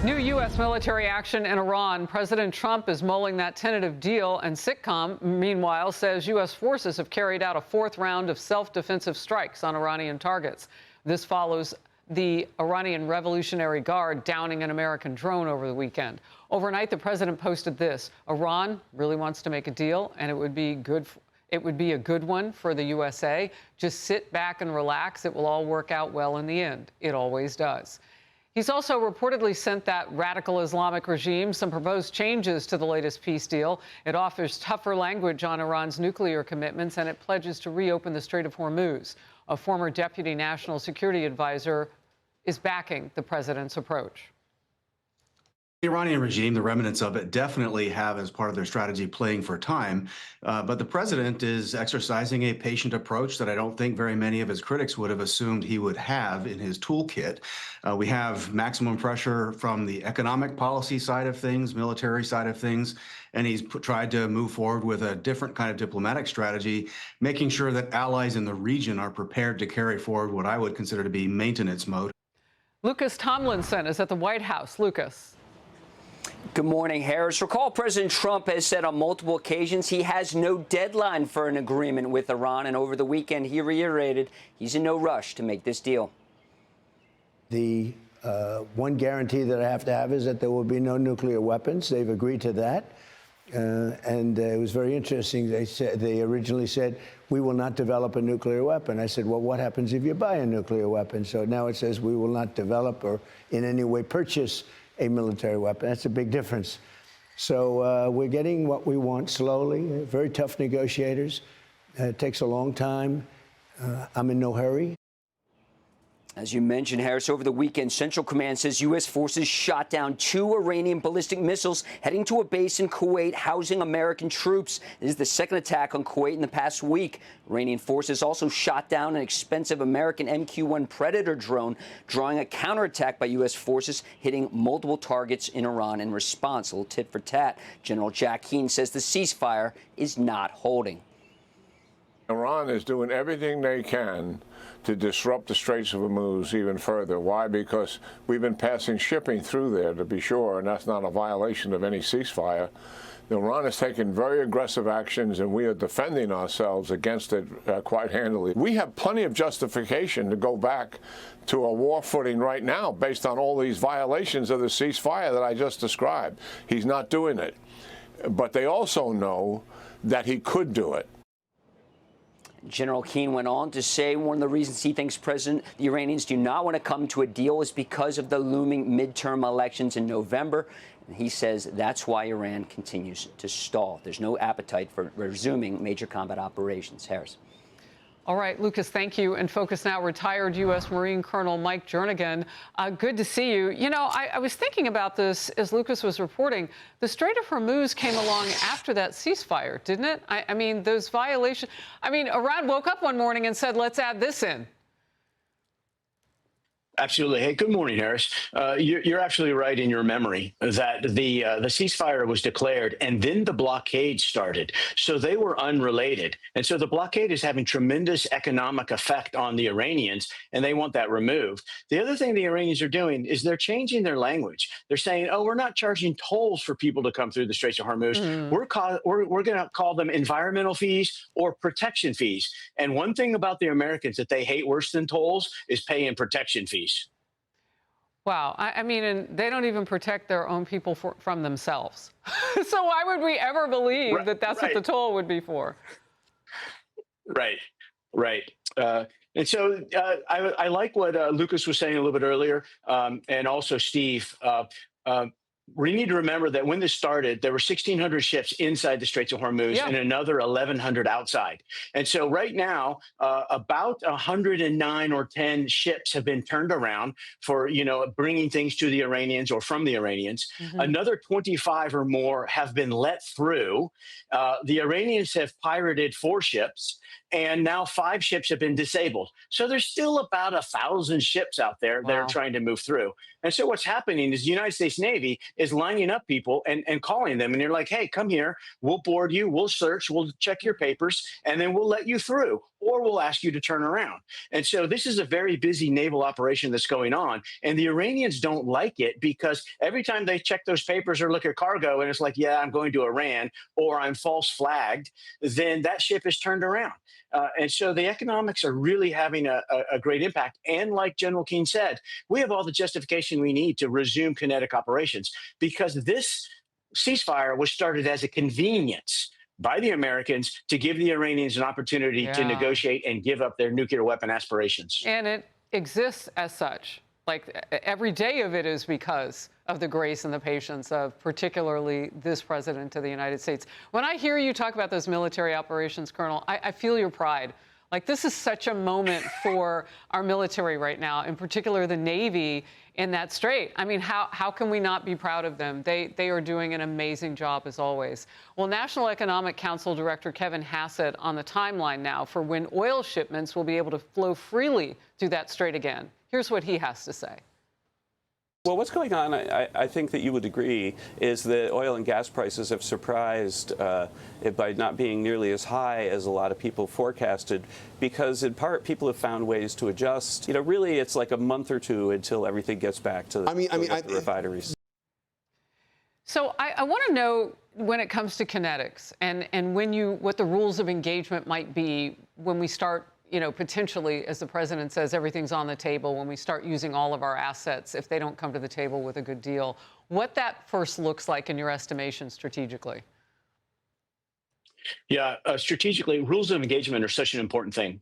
New U.S. military action in Iran. President Trump is mulling that tentative deal, and SITCOM, meanwhile, says U.S. forces have carried out a fourth round of self-defensive strikes on Iranian targets. This follows the Iranian Revolutionary Guard downing an American drone over the weekend. Overnight, the president posted this: Iran really wants to make a deal, and it would be a good one for the USA. Just sit back and relax. It will all work out well in the end. It always does. He's also reportedly sent that radical Islamic regime some proposed changes to the latest peace deal. It offers tougher language on Iran's nuclear commitments, and it pledges to reopen the Strait of Hormuz. A former deputy national security advisor is backing the president's approach. The Iranian regime, the remnants of it, definitely have as part of their strategy playing for time. But the president is exercising a patient approach that I don't think very many of his critics would have assumed he would have in his toolkit. We have maximum pressure from the economic policy side of things, military side of things, and he's tried to move forward with a different kind of diplomatic strategy, making sure that allies in the region are prepared to carry forward what I would consider to be maintenance mode. Lucas Tomlinson is at the White House. Lucas. Good morning, Harris. Recall President Trump has said on multiple occasions he has no deadline for an agreement with Iran, and over the weekend he reiterated he's in no rush to make this deal. The one guarantee that I have to have is that there will be no nuclear weapons. They've agreed to that. And it was very interesting. They originally said, we will not develop a nuclear weapon. I said, well, what happens if you buy a nuclear weapon? So now it says we will not develop or in any way purchase a military weapon. That's a big difference. So we're getting what we want slowly. Very tough negotiators. It takes a long time. I'm in no hurry. As you mentioned, Harris, over the weekend, Central Command says U.S. forces shot down 2 Iranian ballistic missiles heading to a base in Kuwait housing American troops. This is the second attack on Kuwait in the past week. Iranian forces also shot down an expensive American MQ-1 Predator drone, drawing a counterattack by U.S. forces, hitting multiple targets in Iran in response. A little tit for tat. General Jack Keane says the ceasefire is not holding. Iran is doing everything they can to disrupt the Straits of Hormuz even further. Why? Because we've been passing shipping through there, to be sure, and that's not a violation of any ceasefire. Iran has taken very aggressive actions, and we are defending ourselves against it quite handily. We have plenty of justification to go back to a war footing right now based on all these violations of the ceasefire that I just described. He's not doing it. But they also know that he could do it. General Keane went on to say one of the reasons he thinks the Iranians do not want to come to a deal is because of the looming midterm elections in November. And he says that's why Iran continues to stall. There's no appetite for resuming major combat operations. Harris. All right, Lucas, thank you. And Focus Now, retired U.S. Marine Colonel Mike Jernigan. Good to see you. You know, I was thinking about this as Lucas was reporting. The Strait of Hormuz came along after that ceasefire, didn't it? I mean, those violations. I mean, Iran woke up one morning and said, let's add this in. Absolutely. Hey, good morning, Harris. You're absolutely right in your memory that the ceasefire was declared and then the blockade started. So they were unrelated. And so the blockade is having tremendous economic effect on the Iranians, and they want that removed. The other thing the Iranians are doing is they're changing their language. They're saying, oh, we're not charging tolls for people to come through the Straits of Hormuz. We're going to call them environmental fees or protection fees. And one thing about the Americans that they hate worse than tolls is paying protection fees. Wow. I mean, and they don't even protect their own people from themselves. So why would we ever believe that that's what the toll would be for? Right. And so I like what Lucas was saying a little bit earlier, and also Steve. We need to remember that when this started, there were 1,600 ships inside the Straits of Hormuz and another 1,100 outside. And so right now, about 109 or 10 ships have been turned around for, bringing things to the Iranians or from the Iranians. Another 25 or more have been let through. The Iranians have pirated 4 ships. and now 5 ships have been disabled. So there's still about 1,000 ships out there that are trying to move through. And so what's happening is the United States Navy is lining up people and calling them, and they're like, hey, come here, we'll board you, we'll search, we'll check your papers, and then we'll let you through, or we'll ask you to turn around. And so this is a very busy naval operation that's going on, and the Iranians don't like it because every time they check those papers or look at cargo and it's like, yeah, I'm going to Iran, or I'm false flagged, then that ship is turned around. And so the economics are really having a great impact. And like General Keane said, we have all the justification we need to resume kinetic operations because this ceasefire was started as a convenience by the Americans to give the Iranians an opportunity to negotiate and give up their nuclear weapon aspirations. And it exists as such. Like every day of it is because of the grace and the patience of particularly this president of the United States. When I hear you talk about those military operations, Colonel, I feel your pride. Like this is such a moment for our military right now, in particular the Navy in that strait. I mean, how can we not be proud of them? They are doing an amazing job as always. Well, National Economic Council Director Kevin Hassett on the timeline now for when oil shipments will be able to flow freely through that strait again. Here's what he has to say. Well, what's going on, I think that you would agree, is that oil and gas prices have surprised it by not being nearly as high as a lot of people forecasted, because in part people have found ways to adjust. You know, really, it's like a month or two until everything gets back to the refineries. So I want to know, when it comes to kinetics and what the rules of engagement might be when we start, you know, potentially, as the president says, everything's on the table when we start using all of our assets if they don't come to the table with a good deal, what that first looks like in your estimation strategically. Yeah, strategically, rules of engagement are such an important thing.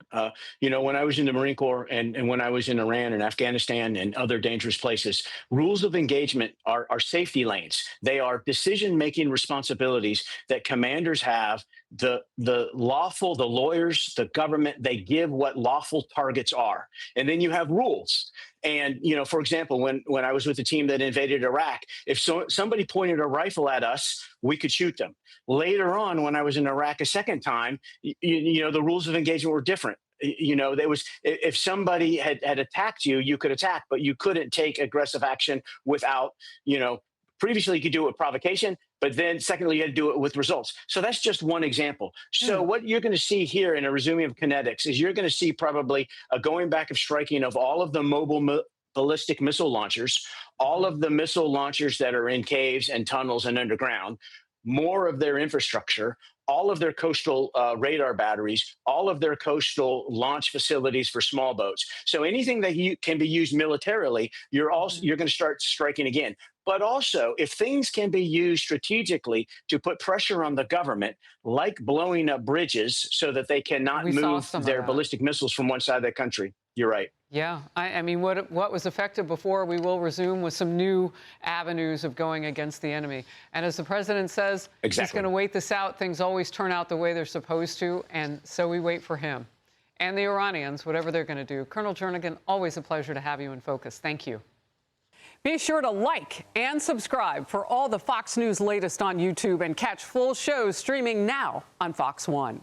You know, when I was in the Marine Corps and when I was in Iran and Afghanistan and other dangerous places, rules of engagement are safety lanes. They are decision-making responsibilities that commanders have. The lawyers, the government, they give what lawful targets are. And then you have rules. And, you know, for example, when I was with the team that invaded Iraq, if somebody pointed a rifle at us, we could shoot them. Later on, when I was in Iraq a second time, you know, the rules of engagement were different. You know, there was, if somebody had attacked you, you could attack, but you couldn't take aggressive action without, you know, previously you could do it with provocation, but then secondly, you had to do it with results. So that's just one example. So what you're going to see here in a resuming of kinetics is you're going to see probably a going back of striking of all of the mobile ballistic missile launchers, all of the missile launchers that are in caves and tunnels and underground, more of their infrastructure, all of their coastal radar batteries, all of their coastal launch facilities for small boats. So anything that can be used militarily, you're going to start striking again. But also, if things can be used strategically to put pressure on the government, like blowing up bridges so that they cannot move their ballistic missiles from one side of the country, you're right. Yeah, I mean, what was effective before, we will resume with some new avenues of going against the enemy. And as the president says, he's going to wait this out. Things always turn out the way they're supposed to, and so we wait for him. And the Iranians, whatever they're going to do. Colonel Jernigan, always a pleasure to have you in focus. Thank you. Be sure to like and subscribe for all the Fox News latest on YouTube and catch full shows streaming now on Fox One.